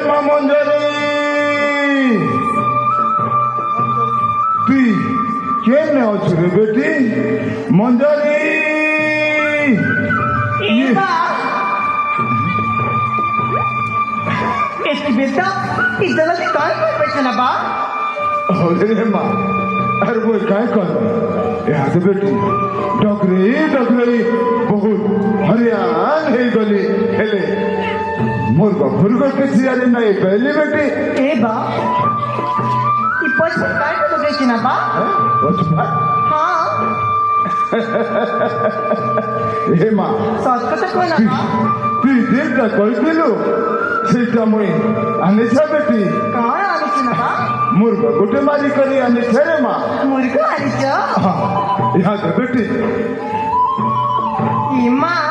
মা মঞ্জরি তুই কেমনে অছু রে বেটি মঞ্জরি बेटा इतना से काय कर बैठे ना बा अरे माँ अरे वो काय कर यहाँ बेटी डगरे बहुत हरियाण है गली हेले मोर बाबूर को किसी आने नहीं पहली बेटी ए बा ये पछ काय कर बैठे ना बा बचपन हाँ हे माँ सच कथा कोई ना बा তুই দিনটা কইছিল সেইটা মুই আনিছা বেটি कहाँ आने से ना बा মুরগা গোটে মারি করি আনিছে রে মা मुर्गा आने से यहाँ दे बेटी ये माँ